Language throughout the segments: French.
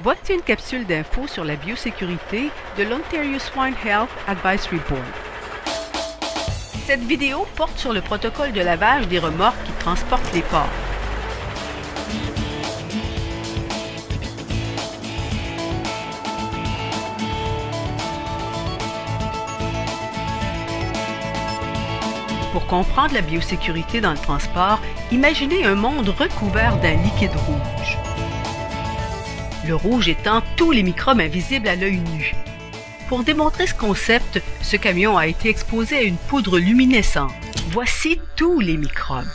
Voici une capsule d'infos sur la biosécurité de l'Ontario Swine Health Advisory Board. Cette vidéo porte sur le protocole de lavage des remorques qui transportent les porcs. Pour comprendre la biosécurité dans le transport, imaginez un monde recouvert d'un liquide rouge. Le rouge étant tous les microbes invisibles à l'œil nu. Pour démontrer ce concept, ce camion a été exposé à une poudre luminescente. Voici tous les microbes.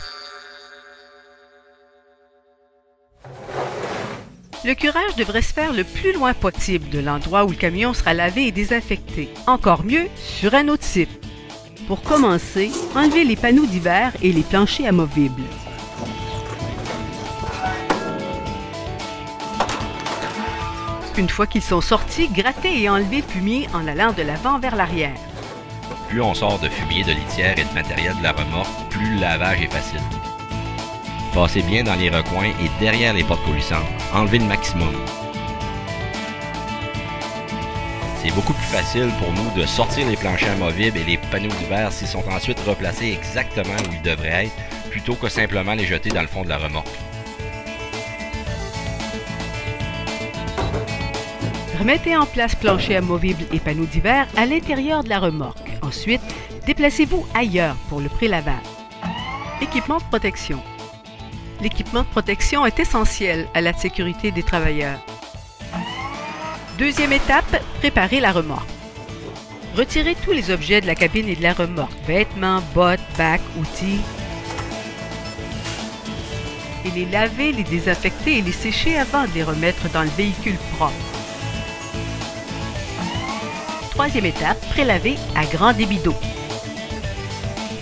Le curage devrait se faire le plus loin possible de l'endroit où le camion sera lavé et désinfecté. Encore mieux, sur un autre site. Pour commencer, enlevez les panneaux d'hiver et les planchers amovibles. Une fois qu'ils sont sortis, grattez et enlevez le fumier en allant de l'avant vers l'arrière. Plus on sort de fumier, de litière et de matériel de la remorque, plus le lavage est facile. Passez bien dans les recoins et derrière les portes coulissantes. Enlevez le maximum. C'est beaucoup plus facile pour nous de sortir les planchers amovibles et les panneaux d'hiver s'ils sont ensuite replacés exactement où ils devraient être, plutôt que simplement les jeter dans le fond de la remorque. Remettez en place planchers amovibles et panneaux d'hiver à l'intérieur de la remorque. Ensuite, déplacez-vous ailleurs pour le pré-lavage. Équipement de protection. L'équipement de protection est essentiel à la sécurité des travailleurs. Deuxième étape, préparez la remorque. Retirez tous les objets de la cabine et de la remorque, vêtements, bottes, bacs, outils. Et les laver, les désinfecter et les sécher avant de les remettre dans le véhicule propre. Troisième étape, prélaver à grand débit d'eau.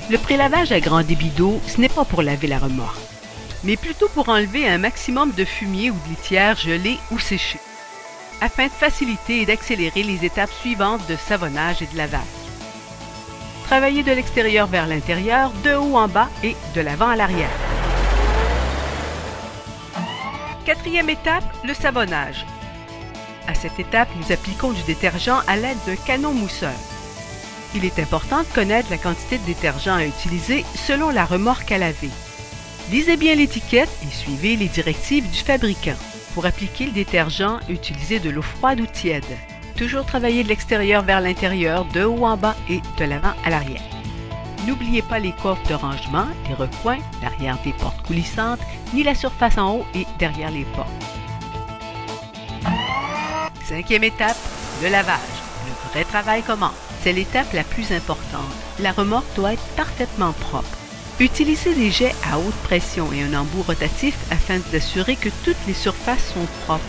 Le prélavage à grand débit d'eau, ce n'est pas pour laver la remorque, mais plutôt pour enlever un maximum de fumier ou de litière gelée ou séchée, afin de faciliter et d'accélérer les étapes suivantes de savonnage et de lavage. Travaillez de l'extérieur vers l'intérieur, de haut en bas et de l'avant à l'arrière. Quatrième étape, le savonnage. À cette étape, nous appliquons du détergent à l'aide d'un canon mousseur. Il est important de connaître la quantité de détergent à utiliser selon la remorque à laver. Lisez bien l'étiquette et suivez les directives du fabricant. Pour appliquer le détergent, utilisez de l'eau froide ou tiède. Toujours travailler de l'extérieur vers l'intérieur, de haut en bas et de l'avant à l'arrière. N'oubliez pas les coffres de rangement, les recoins, l'arrière des portes coulissantes, ni la surface en haut et derrière les portes. Cinquième étape, le lavage. Le vrai travail commence. C'est l'étape la plus importante. La remorque doit être parfaitement propre. Utilisez des jets à haute pression et un embout rotatif afin d'assurer que toutes les surfaces sont propres.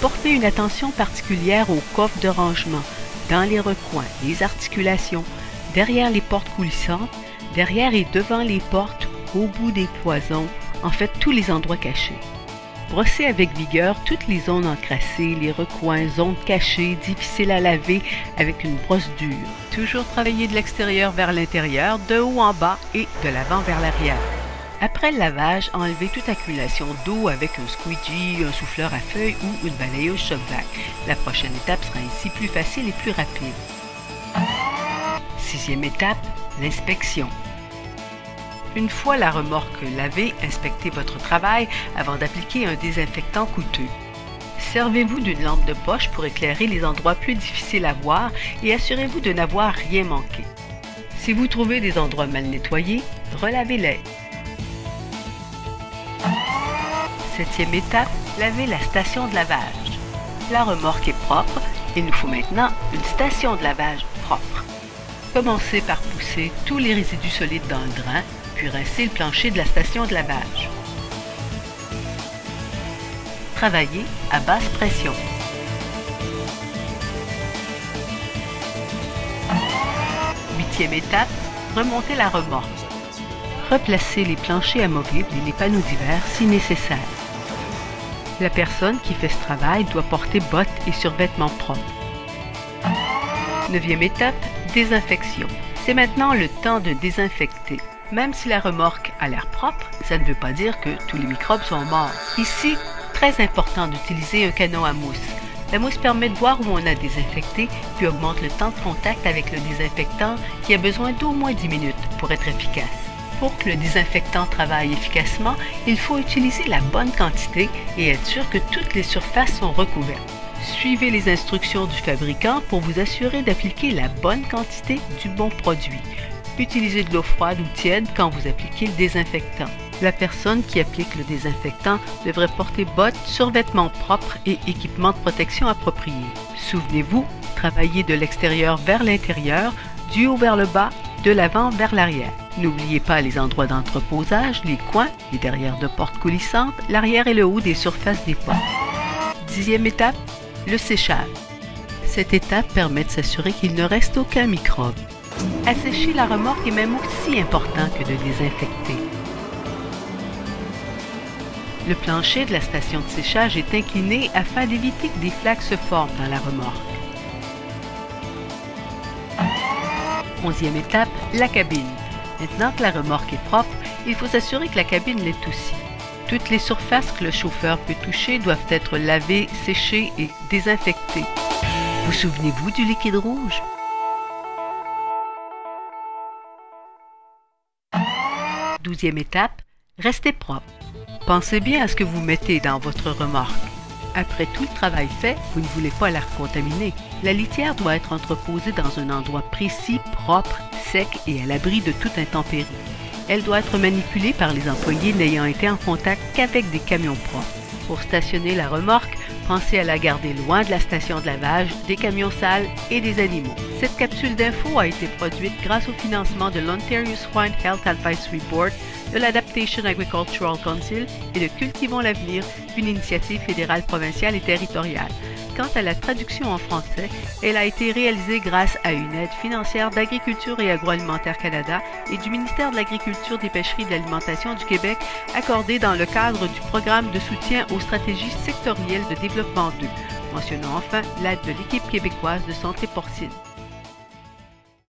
Portez une attention particulière aux coffres de rangement, dans les recoins, les articulations, derrière les portes coulissantes, derrière et devant les portes, au bout des cloisons, en fait tous les endroits cachés. Brossez avec vigueur toutes les zones encrassées, les recoins, zones cachées, difficiles à laver avec une brosse dure. Toujours travailler de l'extérieur vers l'intérieur, de haut en bas et de l'avant vers l'arrière. Après le lavage, enlevez toute accumulation d'eau avec un squeegee, un souffleur à feuilles ou une balayeuse shop-vac. La prochaine étape sera ainsi plus facile et plus rapide. Sixième étape, l'inspection. Une fois la remorque lavée, inspectez votre travail avant d'appliquer un désinfectant coûteux. Servez-vous d'une lampe de poche pour éclairer les endroits plus difficiles à voir et assurez-vous de n'avoir rien manqué. Si vous trouvez des endroits mal nettoyés, relavez-les. Septième étape, lavez la station de lavage. La remorque est propre, il nous faut maintenant une station de lavage propre. Commencez par pousser tous les résidus solides dans le drain, puis rincez le plancher de la station de lavage. Travaillez à basse pression. Huitième étape, remontez la remorque. Replacez les planchers amovibles et les panneaux d'hiver si nécessaire. La personne qui fait ce travail doit porter bottes et survêtements propres. Neuvième étape, désinfection. C'est maintenant le temps de désinfecter. Même si la remorque a l'air propre, ça ne veut pas dire que tous les microbes sont morts. Ici, très important d'utiliser un canon à mousse. La mousse permet de voir où on a désinfecté, puis augmente le temps de contact avec le désinfectant qui a besoin d'au moins 10 minutes pour être efficace. Pour que le désinfectant travaille efficacement, il faut utiliser la bonne quantité et être sûr que toutes les surfaces sont recouvertes. Suivez les instructions du fabricant pour vous assurer d'appliquer la bonne quantité du bon produit. Utilisez de l'eau froide ou tiède quand vous appliquez le désinfectant. La personne qui applique le désinfectant devrait porter bottes, survêtements propres et équipements de protection appropriés. Souvenez-vous, travaillez de l'extérieur vers l'intérieur, du haut vers le bas, de l'avant vers l'arrière. N'oubliez pas les endroits d'entreposage, les coins, les derrières de portes coulissantes, l'arrière et le haut des surfaces des portes. 10e étape, le séchage. Cette étape permet de s'assurer qu'il ne reste aucun microbe. Assécher la remorque est même aussi important que de désinfecter. Le plancher de la station de séchage est incliné afin d'éviter que des flaques se forment dans la remorque. 11e étape, la cabine. Maintenant que la remorque est propre, il faut s'assurer que la cabine l'est aussi. Toutes les surfaces que le chauffeur peut toucher doivent être lavées, séchées et désinfectées. Vous souvenez-vous du liquide rouge? 12e étape, restez propre. Pensez bien à ce que vous mettez dans votre remorque. Après tout le travail fait, vous ne voulez pas l'air contaminé. La litière doit être entreposée dans un endroit précis, propre, sec et à l'abri de toute intempérie. Elle doit être manipulée par les employés n'ayant été en contact qu'avec des camions propres. Pour stationner la remorque, pensez à la garder loin de la station de lavage, des camions sales et des animaux. Cette capsule d'info a été produite grâce au financement de l'Ontario Swine Health Advisory Board, de l'Adaptation Agricultural Council et de Cultivons l'avenir, une initiative fédérale, provinciale et territoriale. Quant à la traduction en français, elle a été réalisée grâce à une aide financière d'Agriculture et Agroalimentaire Canada et du ministère de l'Agriculture, des Pêcheries et de l'Alimentation du Québec, accordée dans le cadre du programme de soutien aux stratégies sectorielles de développement 2, mentionnant enfin l'aide de l'Équipe québécoise de santé porcine.